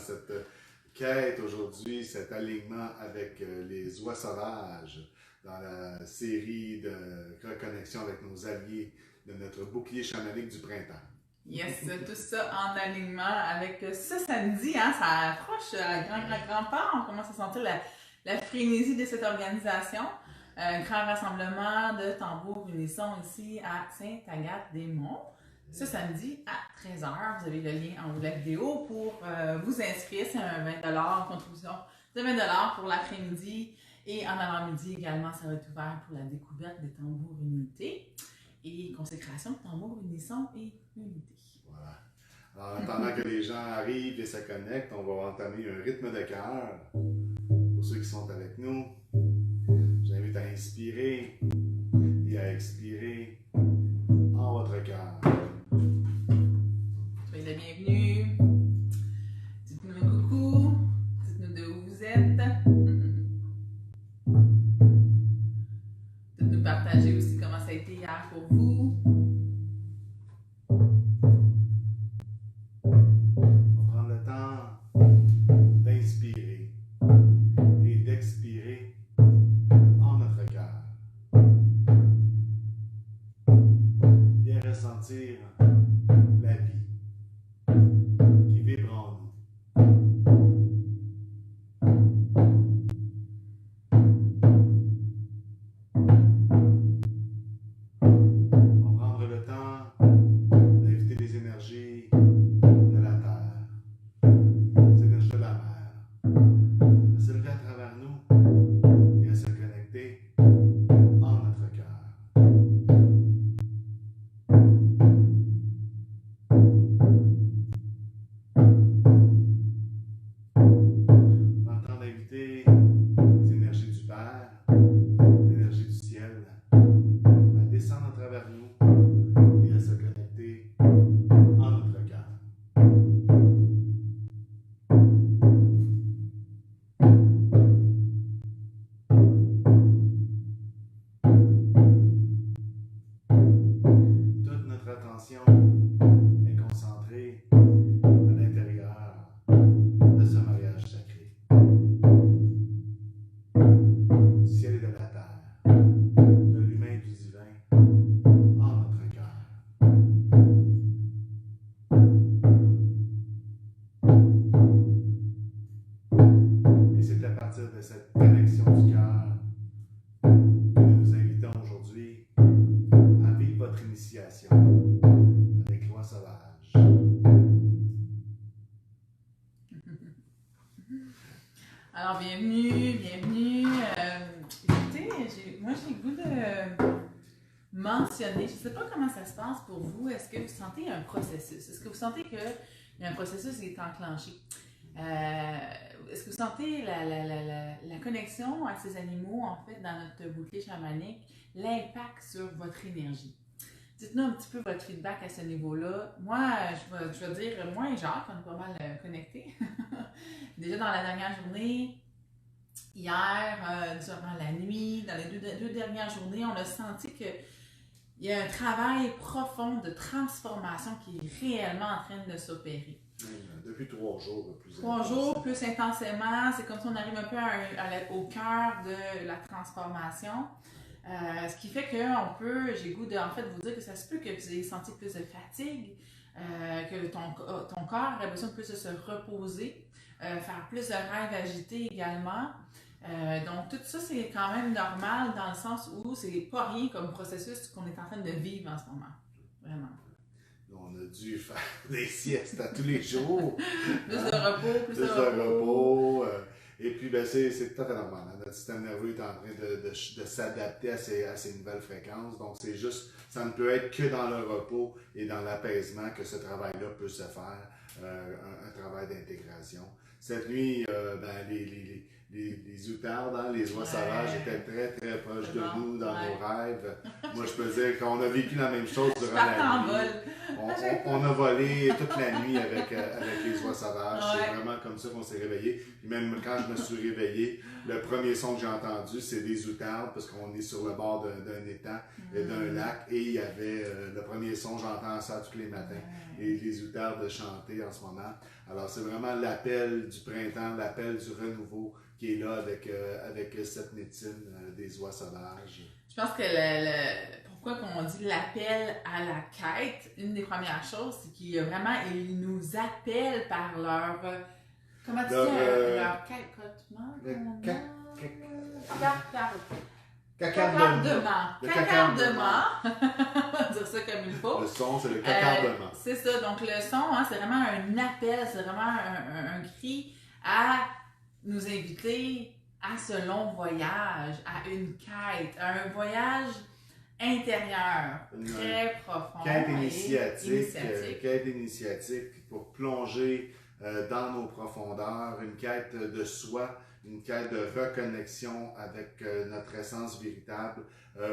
cette quête aujourd'hui, cet alignement avec les oies sauvages dans la série de reconnexion avec nos alliés de notre bouclier chamanique du printemps. Yes, tout ça en alignement avec ce samedi, hein, ça approche à grand pas, on commence à sentir la frénésie de cette organisation. Un grand rassemblement de tambours unissons ici à Sainte-Agathe-des-Monts. Ce samedi à 13h, vous avez le lien en haut de la vidéo pour vous inscrire. C'est un 20$, une contribution de 20$ pour l'après-midi. Et en avant-midi également, ça va être ouvert pour la découverte des tambours unités et consécration de tambours unissons et unités. Voilà. Alors, en attendant que les gens arrivent et se connectent, on va entamer un rythme de cœur. Pour ceux qui sont avec nous, je vous invite à inspirer et à expirer en votre cœur. Soyez les bienvenus. Dites-nous un coucou. Dites-nous de où vous êtes. Dites-nous partager aussi comment ça a été hier pour vous. On va prendre le temps d'inspirer et d'expirer en notre cœur. Bien ressentir la vie qui vibre en nous. On va prendre le temps d'inviter les énergies de la terre, les énergies de la mer, à s'élever à travers nous et à se connecter en notre cœur. On va entendre inviter les énergies du Père, l'énergie du ciel, à descendre à travers nous et à se connecter en notre cœur. Toute notre attention est concentrée à l'intérieur de ce mariage sacré. Du ciel et de la terre, de l'humain et du divin, en notre cœur. Et c'est à partir de cette connexion du cœur que nous vous invitons aujourd'hui à vivre votre initiation avec l'oie sauvage. Alors, bienvenue. Écoutez, moi j'ai le goût de mentionner, je ne sais pas comment ça se passe pour vous, est-ce que vous sentez un processus? Est-ce que vous sentez qu'il y a un processus qui est enclenché? Est-ce que vous sentez la connexion à ces animaux, en fait, dans notre bouclier chamanique, l'impact sur votre énergie? Dites-nous un petit peu votre feedback à ce niveau-là. Moi, je vais dire, moi et Jacques, on est pas mal connectés. Déjà dans la dernière journée, hier, durant la nuit, dans les deux dernières journées, on a senti qu'il y a un travail profond de transformation qui est réellement en train de s'opérer. Depuis 3 jours, plus 3 jours, plus intensément, c'est comme si on arrive un peu au cœur de la transformation. Ce qui fait que j'ai goût de en fait vous dire que ça se peut que vous ayez senti plus de fatigue, que ton corps a besoin de plus de se reposer, faire plus de rêves agités également. Donc tout ça c'est quand même normal dans le sens où c'est pas rien comme processus qu'on est en train de vivre en ce moment. Vraiment. On a dû faire des siestes à tous les jours. Plus de repos, plus de repos. Et puis, ben, c'est tout à fait normal. Hein? Notre système nerveux est en train de s'adapter à ces nouvelles fréquences. Donc, c'est juste, ça ne peut être que dans le repos et dans l'apaisement que ce travail-là peut se faire, un travail d'intégration. Cette nuit, les outardes, hein, les oies sauvages étaient très, très proches de nous dans nos rêves. Moi, je peux dire qu'on a vécu la même chose durant la nuit. On a volé toute la nuit avec les oies sauvages. C'est vraiment comme ça qu'on s'est réveillé. Puis même quand je me suis réveillé, le premier son que j'ai entendu, c'est des outardes, parce qu'on est sur le bord d'un étang et d'un lac. Et il y avait le premier son, j'entends ça tous les matins. Et les outardes chanter en ce moment. Alors, c'est vraiment l'appel du printemps, l'appel du renouveau qui est là avec cette médecine des oies sauvages. Je pense que pourquoi on dit l'appel à la quête, une des premières choses, c'est qu'ils nous appellent par leur... comment tu dis? Leur quête... Cacardement. On va dire ça comme il faut. Le son, c'est le cacardement. C'est ça. Donc, le son, hein, c'est vraiment un appel, c'est vraiment un cri à nous inviter à ce long voyage, à une quête, à un voyage intérieur, très profond. Quête initiatique pour plonger dans nos profondeurs, une quête de soi, une quête de reconnexion avec notre essence véritable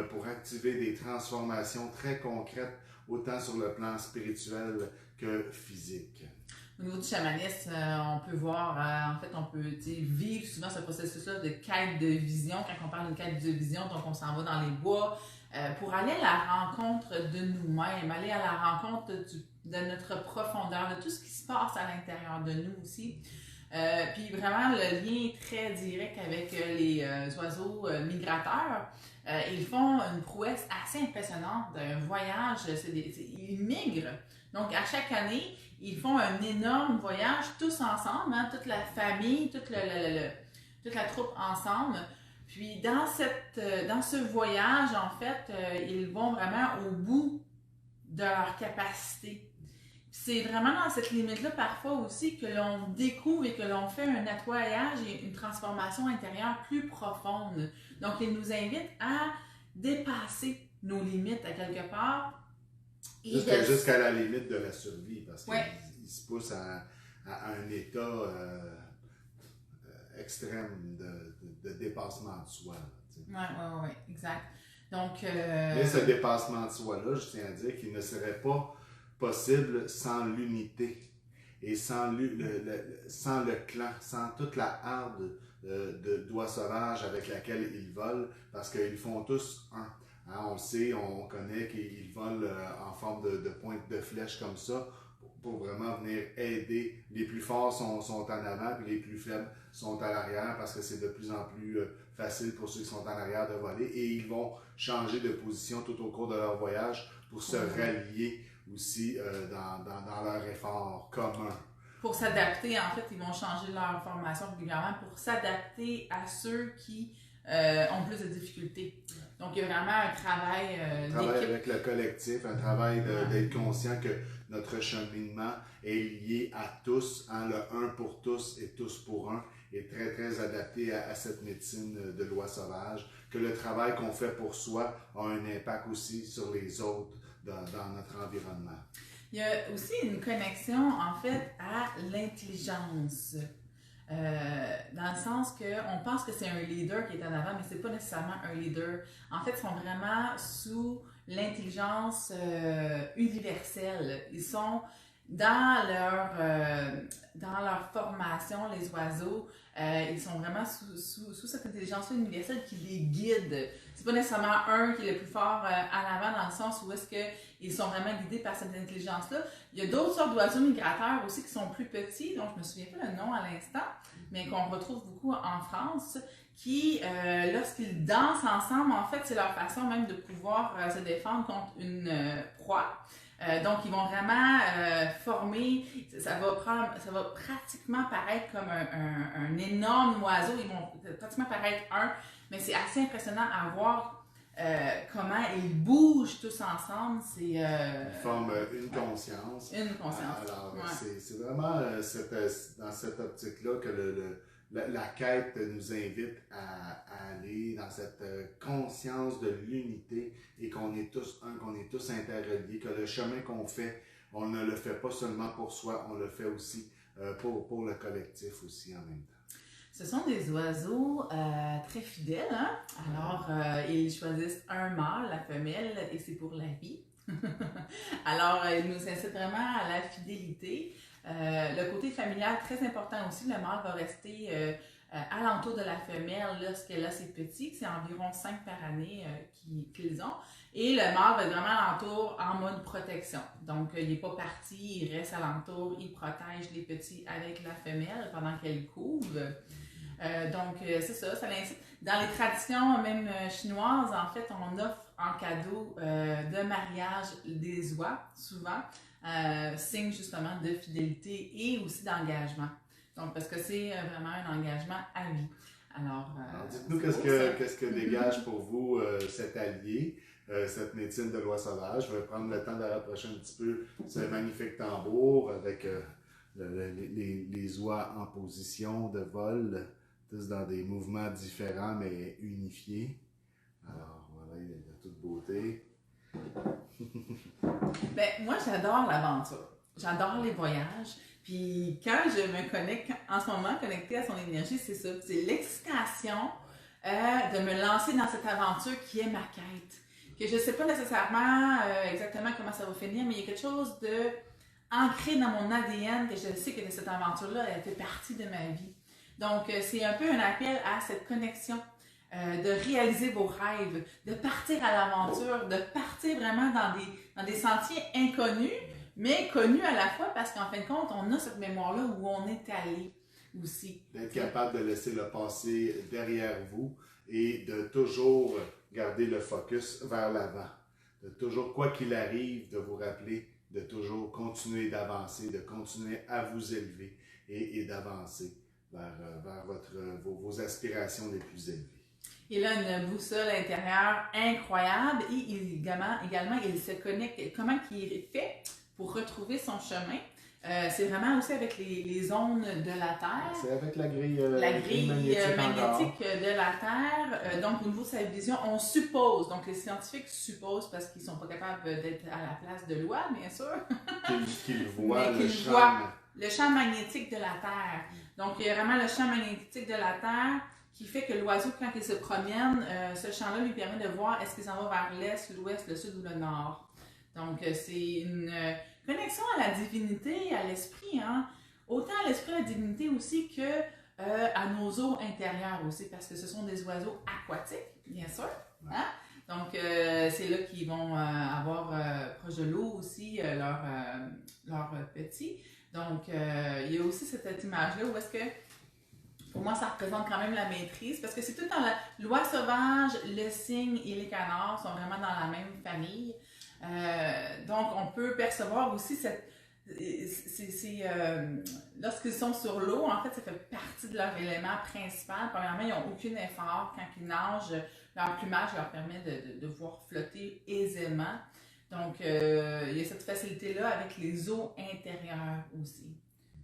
pour activer des transformations très concrètes, autant sur le plan spirituel que physique. Au niveau du chamanisme, on peut voir, en fait, on peut vivre souvent ce processus-là de quête de vision. Quand on parle d'une quête de vision, donc on s'en va dans les bois pour aller à la rencontre de nous-mêmes, aller à la rencontre de notre profondeur, de tout ce qui se passe à l'intérieur de nous aussi. Puis vraiment, le lien est très direct avec les oiseaux migrateurs. Ils font une prouesse assez impressionnante d'un voyage. Ils migrent. Donc, à chaque année, ils font un énorme voyage tous ensemble, hein, toute la famille, toute la troupe ensemble. Puis, dans ce voyage, en fait, ils vont vraiment au bout de leur capacité. C'est vraiment dans cette limite-là, parfois aussi, que l'on découvre et que l'on fait un nettoyage et une transformation intérieure plus profonde. Donc, il nous invite à dépasser nos limites à quelque part. Jusqu'à la limite de la survie, parce qu'ils se poussent à un état extrême de dépassement de soi. Oui, exact. Donc, mais ce dépassement de soi-là, je tiens à dire qu'il ne serait pas possible sans l'unité et sans le clan, sans toute la harde d'oies sauvages avec laquelle ils volent, parce qu'ils font tous un. Hein, on le sait, on connaît qu'ils volent en forme de pointe de flèche comme ça pour vraiment venir aider. Les plus forts sont en avant, puis les plus faibles sont à l'arrière, parce que c'est de plus en plus facile pour ceux qui sont en arrière de voler, et ils vont changer de position tout au cours de leur voyage pour se rallier aussi dans leur effort commun. Pour s'adapter, en fait, ils vont changer leur formation régulièrement pour s'adapter à ceux qui ont plus de difficultés. Donc, il y a vraiment un travail d'équipe. Avec le collectif, un travail d'être conscient que notre cheminement est lié à tous, hein, le un pour tous et tous pour un, est très, très adapté à cette médecine de l'oie sauvage, que le travail qu'on fait pour soi a un impact aussi sur les autres dans notre environnement. Il y a aussi une connexion, en fait, à l'intelligence. Dans le sens qu'on pense que c'est un leader qui est en avant, mais c'est pas nécessairement un leader. En fait, ils sont vraiment sous l'intelligence universelle. Ils sont dans leur formation, les oiseaux, ils sont vraiment sous cette intelligence universelle qui les guide. C'est pas nécessairement un qui est le plus fort à l'avant, dans le sens où est-ce qu'ils sont vraiment guidés par cette intelligence-là. Il y a d'autres sortes d'oiseaux migrateurs aussi qui sont plus petits, dont je me souviens pas le nom à l'instant, mais qu'on retrouve beaucoup en France, qui, lorsqu'ils dansent ensemble, en fait, c'est leur façon même de pouvoir se défendre contre une proie. Donc, ils vont vraiment former, ça va pratiquement paraître comme un énorme oiseau, ils vont pratiquement paraître un, mais c'est assez impressionnant à voir comment ils bougent tous ensemble. Ils forment une conscience. Une conscience. Alors, c'est vraiment dans cette optique-là que la quête nous invite à aller dans cette conscience de l'unité et qu'on est tous un, qu'on est tous interreliés, que le chemin qu'on fait, on ne le fait pas seulement pour soi, on le fait aussi pour le collectif aussi en même temps. Ce sont des oiseaux très fidèles, hein? Alors, ils choisissent un mâle, la femelle, et c'est pour la vie. Alors, ils nous incitent vraiment à la fidélité. Le côté familial, très important aussi. Le mâle va rester alentour de la femelle lorsqu'elle a ses petits. C'est environ 5 par année qu'ils ont. Et le mâle va être vraiment alentour en mode protection. Donc, il n'est pas parti, il reste alentour, il protège les petits avec la femelle pendant qu'elle couve. Donc, c'est ça, ça l'incite. Dans les traditions, même chinoises, en fait, on offre en cadeau de mariage des oies, souvent, signe justement de fidélité et aussi d'engagement. Donc, parce que c'est vraiment un engagement à vie. Alors dites-nous qu'est-ce que dégage pour vous cet allié, cette médecine de loi sauvage. Je vais prendre le temps de rapprocher un petit peu ce magnifique tambour avec les oies en position de vol, tous dans des mouvements différents mais unifiés. Alors voilà, il y a toute beauté. Ben, moi, j'adore l'aventure. J'adore les voyages. Puis quand je me connecte, en ce moment, connectée à son énergie, c'est ça. C'est l'excitation de me lancer dans cette aventure qui est ma quête. Que je ne sais pas nécessairement exactement comment ça va finir, mais il y a quelque chose de ancré dans mon ADN que je sais que cette aventure-là, elle fait partie de ma vie. Donc, c'est un peu un appel à cette connexion. De réaliser vos rêves, de partir à l'aventure, de partir vraiment dans des sentiers inconnus, mais connus à la fois parce qu'en fin de compte, on a cette mémoire-là où on est allé aussi. D'être capable de laisser le passé derrière vous et de toujours garder le focus vers l'avant. De toujours, quoi qu'il arrive, de vous rappeler de toujours continuer d'avancer, de continuer à vous élever et d'avancer vers vos aspirations les plus élevées. Il a une boussole intérieure incroyable et également il se connecte. Comment il fait pour retrouver son chemin? C'est vraiment aussi avec les zones de la Terre. C'est avec la grille magnétique de la Terre. Donc, au niveau de sa vision, on suppose, donc les scientifiques supposent, parce qu'ils ne sont pas capables d'être à la place de loi, bien sûr, qu'ils voient le champ magnétique de la Terre. Donc, il y a vraiment le champ magnétique de la Terre qui fait que l'oiseau, quand il se promène, ce champ-là lui permet de voir est-ce qu'il s'en va vers l'est, l'ouest, le sud ou le nord. Donc, c'est une connexion à la divinité, à l'esprit, hein? Autant à l'esprit, à la divinité aussi que à nos eaux intérieures aussi, parce que ce sont des oiseaux aquatiques, bien sûr. Hein? Donc, c'est là qu'ils vont avoir proche de l'eau aussi leurs petits. Donc, il y a aussi cette image-là où est-ce que pour moi, ça représente quand même la maîtrise, parce que c'est tout dans la loi sauvage, le cygne et les canards sont vraiment dans la même famille. Donc, on peut percevoir aussi lorsqu'ils sont sur l'eau, en fait, ça fait partie de leur élément principal. Premièrement, ils n'ont aucun effort. Quand ils nagent, leur plumage leur permet de voir flotter aisément. Donc, il y a cette facilité-là avec les eaux intérieures aussi.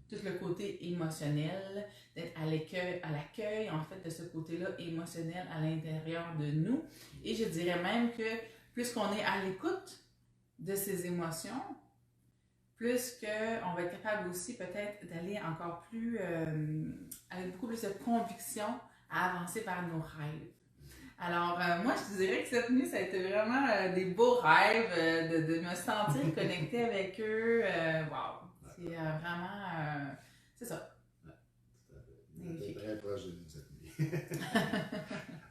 Tout le côté émotionnel, d'être à l'accueil, en fait, de ce côté-là émotionnel à l'intérieur de nous. Et je dirais même que plus qu'on est à l'écoute de ces émotions, plus qu'on va être capable aussi peut-être d'aller encore plus, avec beaucoup plus de conviction, à avancer vers nos rêves. Alors, moi, je dirais que cette nuit, ça a été vraiment des beaux rêves, de me sentir connectée avec eux. Wow! C'est vraiment... c'est ça. Vous êtes très proche de nous cette nuit.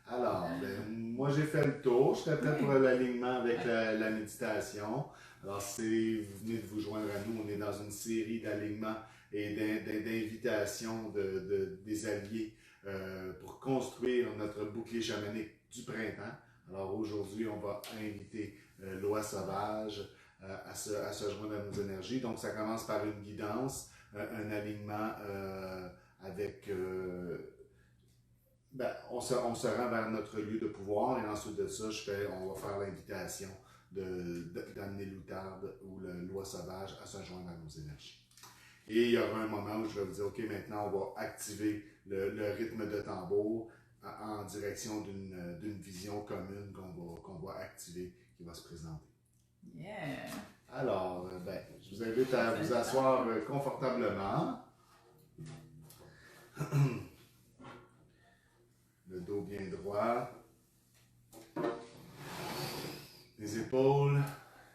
Alors, moi j'ai fait le tour. Je serais prêt pour l'alignement avec la méditation. Alors, si vous venez de vous joindre à nous, on est dans une série d'alignements et d'invitations des alliés pour construire notre bouclier chamanique du printemps. Alors aujourd'hui, on va inviter Loi Sauvage à se joindre à nos énergies. Donc, ça commence par une guidance, un alignement avec... on se rend vers notre lieu de pouvoir et ensuite de ça, on va faire l'invitation d'amener l'outarde ou le Loi Sauvage à se joindre à nos énergies. Et il y aura un moment où je vais vous dire, OK, maintenant, on va activer le rythme de tambour en direction d'une vision commune qu'on va activer, qui va se présenter. Yeah! Alors, je vous invite à vous asseoir confortablement. Le dos bien droit. Les épaules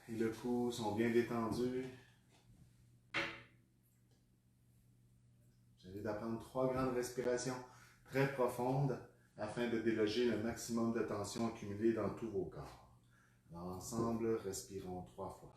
et le cou sont bien détendus. J'invite à prendre 3 grandes respirations très profondes afin de déloger le maximum de tension accumulée dans tous vos corps. Ensemble, respirons 3 fois.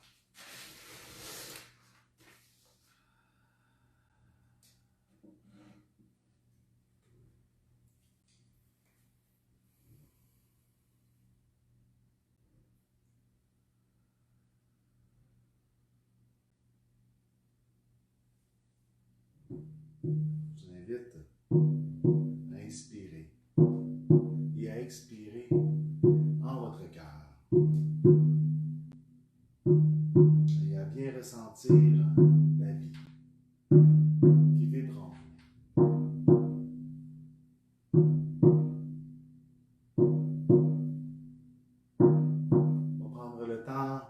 Je vous invite à inspirer et à expirer en votre cœur et à bien ressentir la vie qui vibre en vous. On va prendre le temps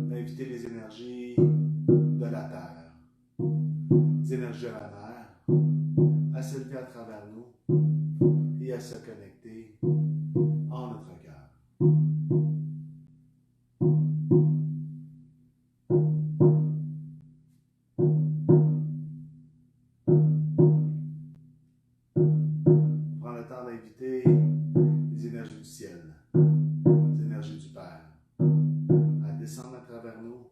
d'inviter les énergies de la terre, les énergies de la mer, à s'élever à travers nous et à se connecter en notre cœur. On prend le temps d'inviter les énergies du ciel, les énergies du Père, à descendre à travers nous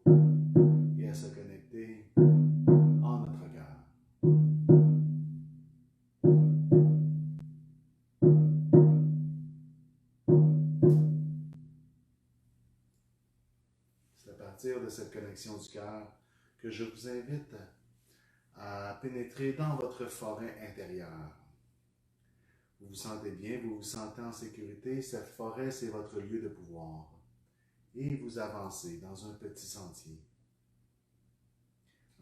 et à se connecter en notre cœur. C'est à partir de cette connexion du cœur que je vous invite à pénétrer dans votre forêt intérieure. Vous vous sentez bien, vous vous sentez en sécurité. Cette forêt, c'est votre lieu de pouvoir. Et vous avancez dans un petit sentier,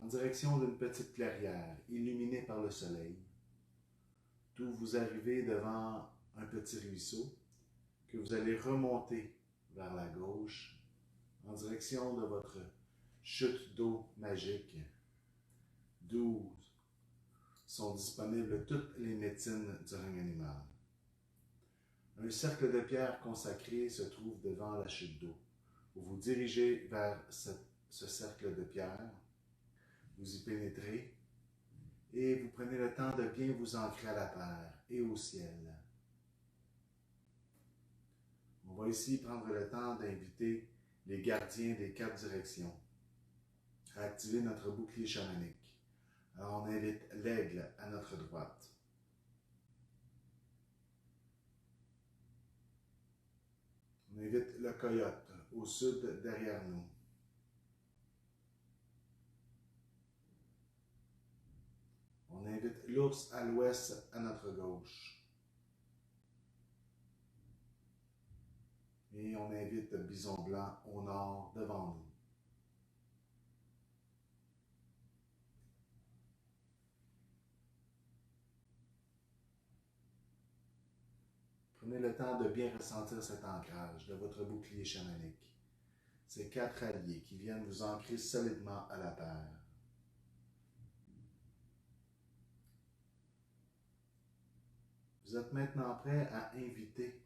en direction d'une petite clairière illuminée par le soleil, d'où vous arrivez devant un petit ruisseau que vous allez remonter vers la gauche en direction de votre chute d'eau magique, d'où sont disponibles toutes les médecines du règne animal. Un cercle de pierre consacré se trouve devant la chute d'eau. Vous vous dirigez vers ce cercle de pierre, vous y pénétrez et vous prenez le temps de bien vous ancrer à la terre et au ciel. On va ici prendre le temps d'inviter les gardiens des 4 directions à activer notre bouclier chamanique. Alors on invite l'aigle à notre droite. On invite le coyote au sud derrière nous. On invite l'ours à l'ouest à notre gauche. Et on invite le bison blanc au nord devant nous. Prenez le temps de bien ressentir cet ancrage de votre bouclier chamanique. Ces 4 alliés qui viennent vous ancrer solidement à la terre. Vous êtes maintenant prêt à inviter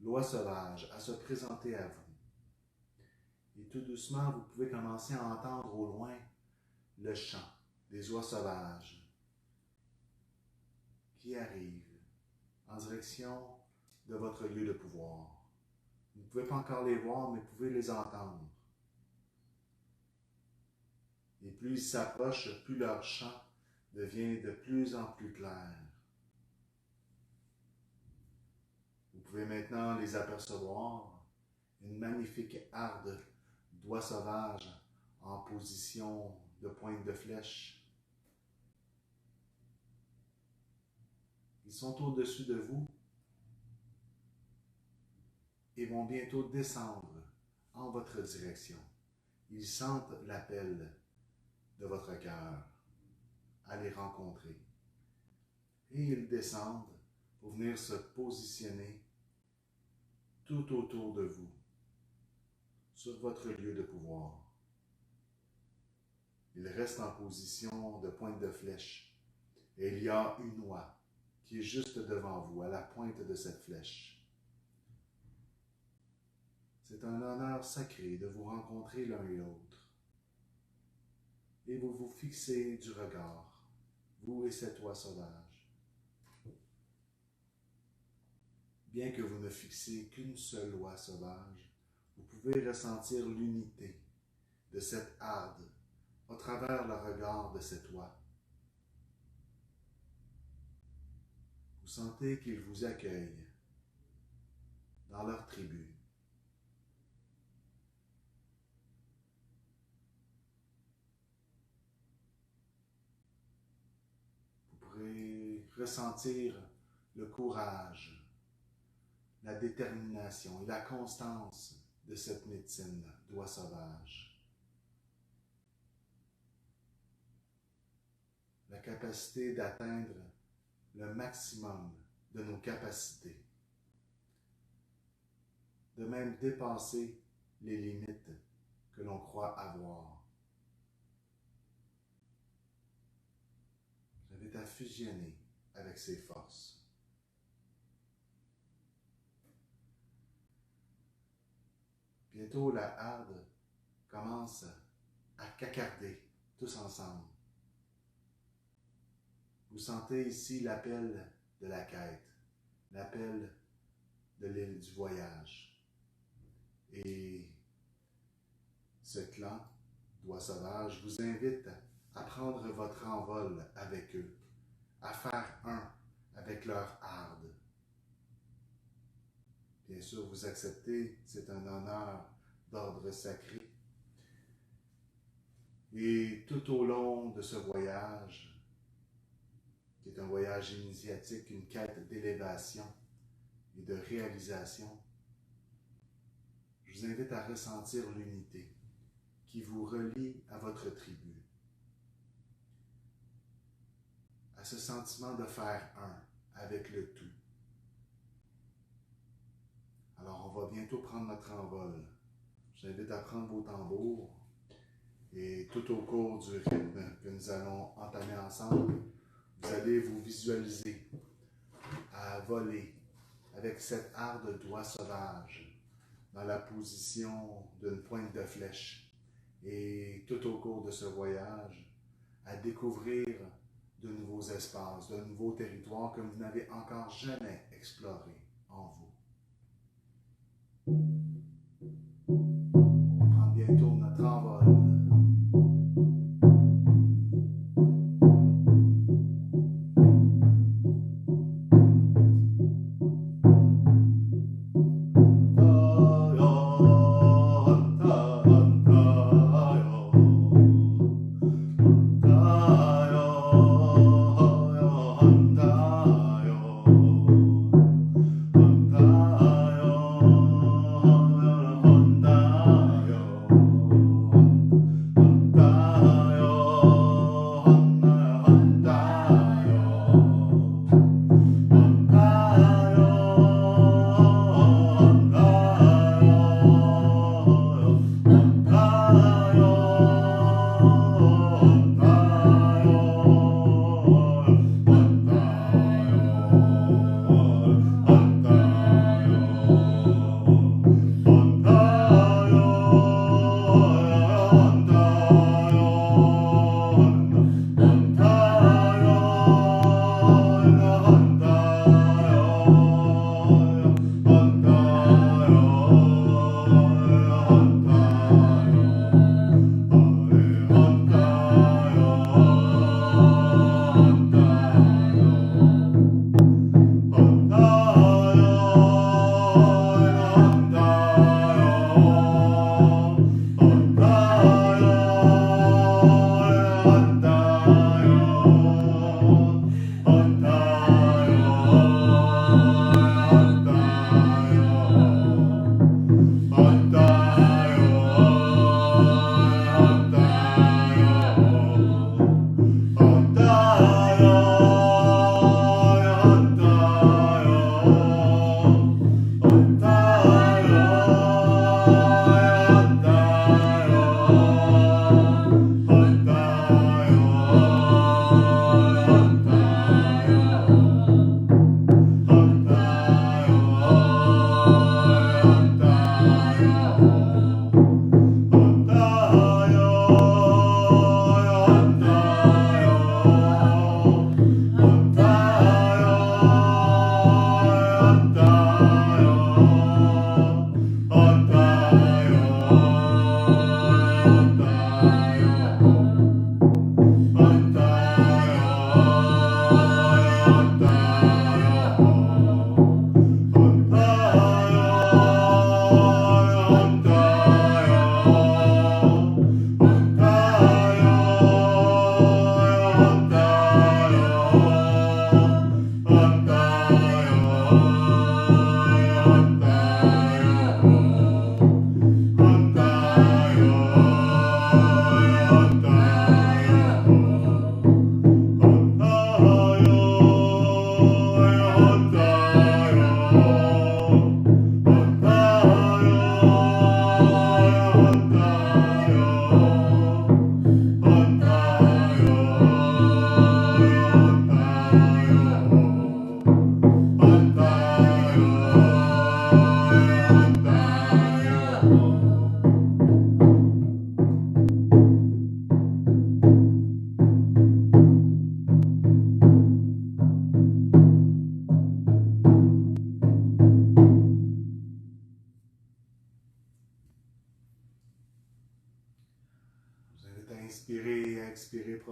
l'oie sauvage à se présenter à vous. Et tout doucement, vous pouvez commencer à entendre au loin le chant des oies sauvages qui arrivent en direction de votre lieu de pouvoir. Vous ne pouvez pas encore les voir, mais vous pouvez les entendre. Et plus ils s'approchent, plus leur chant devient de plus en plus clair. Vous pouvez maintenant les apercevoir, une magnifique harde d'oies sauvages en position de pointe de flèche. Ils sont au-dessus de vous et vont bientôt descendre en votre direction. Ils sentent l'appel de votre cœur à les rencontrer. Et ils descendent pour venir se positionner tout autour de vous, sur votre lieu de pouvoir. Ils restent en position de pointe de flèche et il y a une oie qui est juste devant vous, à la pointe de cette flèche. C'est un honneur sacré de vous rencontrer l'un et l'autre. Et vous vous fixez du regard, vous et cette oie sauvage. Bien que vous ne fixiez qu'une seule oie sauvage, Vous pouvez ressentir l'unité de cette harde au travers le regard de cette oie. Vous sentez qu'ils vous accueillent dans leur tribu. Vous pourrez ressentir le courage, la détermination et la constance de cette médecine d'oie sauvage. La capacité d'atteindre le maximum de nos capacités, de même dépasser les limites que l'on croit avoir. J'invite à fusionner avec ces forces. Bientôt, la harde commence à cacarder tous ensemble. Vous sentez ici l'appel de la quête, l'appel de l'île du voyage. Et ce clan d'oies sauvages vous invite à prendre votre envol avec eux, à faire un avec leur harde. Bien sûr, vous acceptez, c'est un honneur d'ordre sacré. Et tout au long de ce voyage, qui est un voyage initiatique, une quête d'élévation et de réalisation, je vous invite à ressentir l'unité qui vous relie à votre tribu, à ce sentiment de faire un avec le tout. Alors, on va bientôt prendre notre envol. Je vous invite à prendre vos tambours et tout au cours du rythme que nous allons entamer ensemble, vous allez vous visualiser à voler avec cette harde d'oie sauvage dans la position d'une pointe de flèche et tout au cours de ce voyage à découvrir de nouveaux espaces, de nouveaux territoires que vous n'avez encore jamais explorés en vous. On va prendre bientôt notre envol.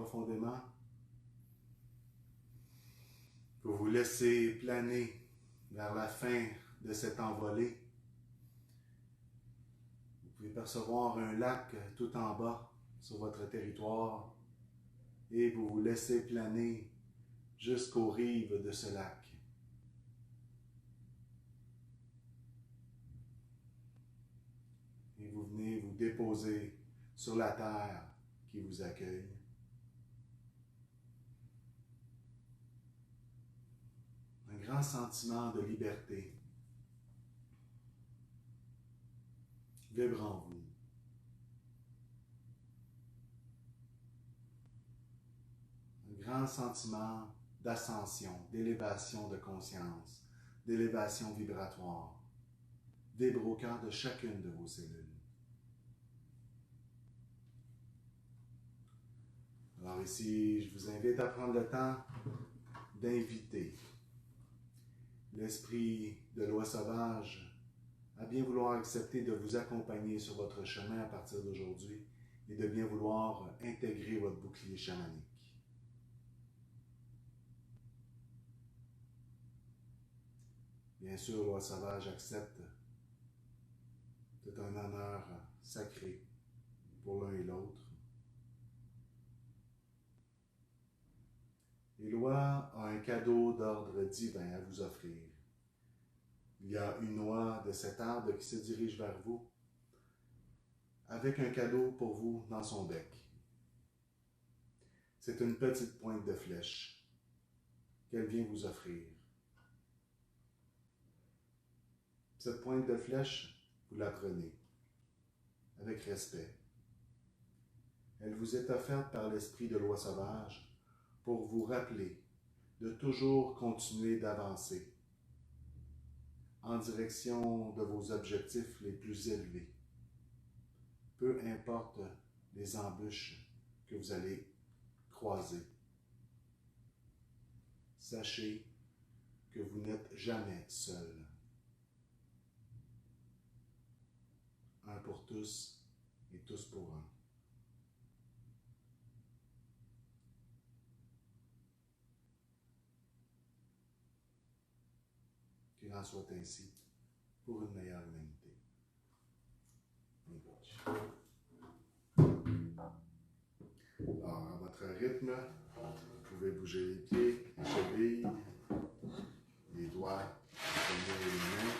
profondément. Vous vous laissez planer vers la fin de cette envolée. Vous pouvez percevoir un lac tout en bas sur votre territoire et vous vous laissez planer jusqu'aux rives de ce lac. Et vous venez vous déposer sur la terre qui vous accueille. Un grand sentiment de liberté vibre en vous. Un grand sentiment d'ascension, d'élévation de conscience, d'élévation vibratoire, vibre au cœur de chacune de vos cellules. Alors ici, je vous invite à prendre le temps d'inviter l'esprit de loi sauvage à bien vouloir accepter de vous accompagner sur votre chemin à partir d'aujourd'hui et de bien vouloir intégrer votre bouclier chamanique. Bien sûr, loi sauvage accepte. C'est un honneur sacré pour l'un et l'autre. Et loi a un cadeau d'ordre divin à vous offrir. Il y a une noix de cet arbre qui se dirige vers vous avec un cadeau pour vous dans son bec. C'est une petite pointe de flèche qu'elle vient vous offrir. Cette pointe de flèche, vous la prenez avec respect. Elle vous est offerte par l'esprit de loi sauvage pour vous rappeler de toujours continuer d'avancer en direction de vos objectifs les plus élevés. Peu importe les embûches que vous allez croiser. Sachez que vous n'êtes jamais seul. Un pour tous et tous pour un. Qu'il en soit ainsi pour une meilleure humanité. Alors, à votre rythme, vous pouvez bouger les pieds, les chevilles, les doigts, les poignets et les mains.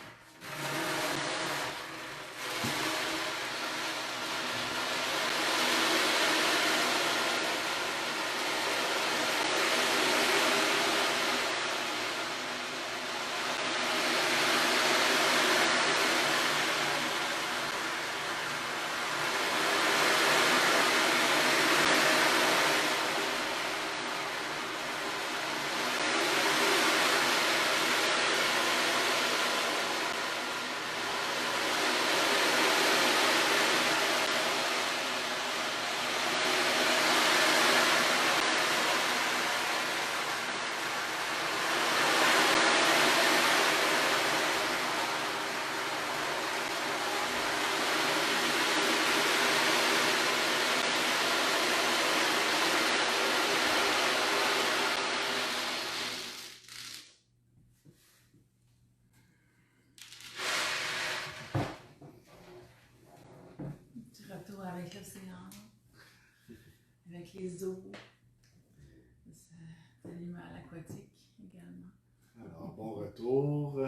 Avec l'océan, avec les eaux, cet animal aquatique également. Alors, bon retour.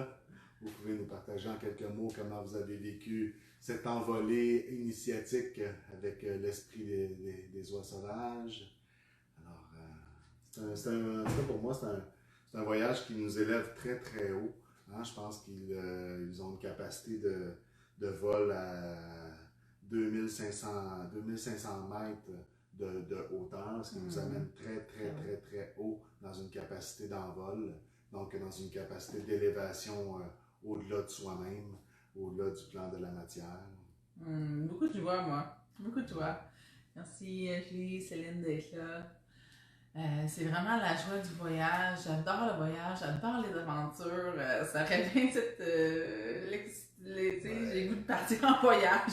Vous pouvez nous partager en quelques mots comment vous avez vécu cette envolée initiatique avec l'esprit des oies sauvages. Alors, pour moi, c'est un voyage qui nous élève très très haut. Hein? Je pense qu'ils ont une capacité de vol à 2500 mètres de hauteur, ce qui nous amène très, très, très, très haut dans une capacité d'envol, donc dans une capacité d'élévation au-delà de soi-même, au-delà du plan de la matière. Beaucoup de joie, moi. Beaucoup de joie. Merci, Julie, Céline, d'être là. C'est vraiment la joie du voyage. J'adore le voyage, j'adore les aventures. Ça réveille cette... j'ai le goût de partir en voyage.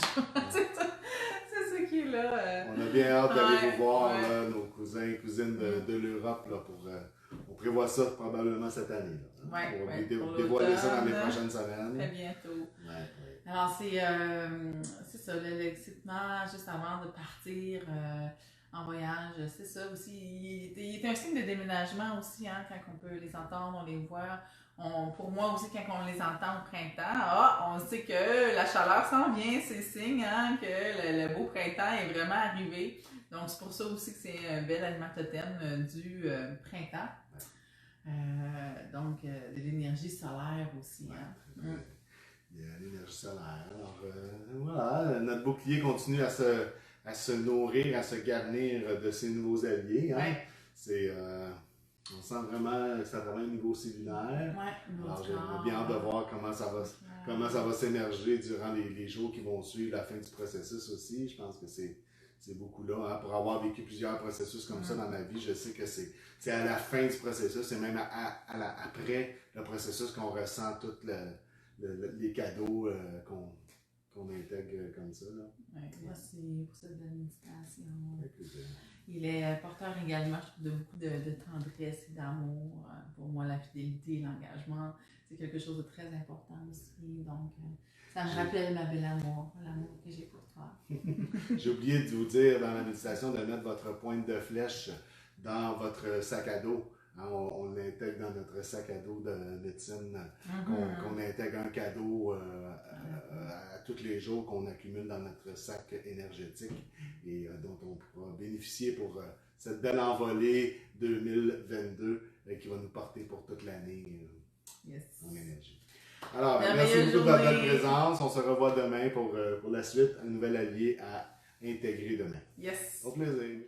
C'est ça qui là. On a bien hâte d'aller Ouais, vous voir, ouais. là, nos cousins et cousines de l'Europe, là, pour... on prévoit ça probablement cette année, là, hein, Ouais, pour ouais, pour dévoiler ça dans les l'automne. prochaines semaines. Très bientôt. Ouais, ouais. Alors, c'est ça, l'excitement juste avant de partir en voyage, c'est ça aussi. Il est un signe de déménagement aussi, hein, quand on peut les entendre, on les voit. Pour moi aussi, quand on les entend au printemps, on sait que la chaleur s'en vient, c'est signe hein, que le beau printemps est vraiment arrivé. Donc, c'est pour ça aussi que c'est un bel aliment totem du printemps. Donc, de l'énergie solaire aussi. Hein. Il y a l'énergie solaire. Alors, voilà, notre bouclier continue à se nourrir, à se garnir de ses nouveaux alliés. Hein. Ouais. On sent vraiment que ça travaille au niveau cellulaire. Ouais, alors, j'ai bien hâte de voir comment ça va s'émerger durant les jours qui vont suivre la fin du processus aussi. Je pense que c'est beaucoup là. Hein. Pour avoir vécu plusieurs processus comme ça dans ma vie, je sais que c'est à la fin du processus, c'est même après le processus qu'on ressent tous les cadeaux qu'on intègre comme ça. Ouais, merci pour cette belle méditation. Il est porteur également, je trouve, de beaucoup de tendresse et d'amour. Pour moi, la fidélité et l'engagement, c'est quelque chose de très important aussi. Donc, ça me rappelle ma belle amour, l'amour que j'ai pour toi. J'ai oublié de vous dire dans la méditation de mettre votre pointe de flèche dans votre sac à dos. Hein, on l'intègre dans notre sac à dos de médecine, qu'on intègre un cadeau à tous les jours qu'on accumule dans notre sac énergétique et dont on pourra bénéficier pour cette belle envolée 2022 qui va nous porter pour toute l'année en énergie. Alors, merci beaucoup de votre belle présence. On se revoit demain pour la suite, un nouvel allié à intégrer demain. Yes. Au plaisir.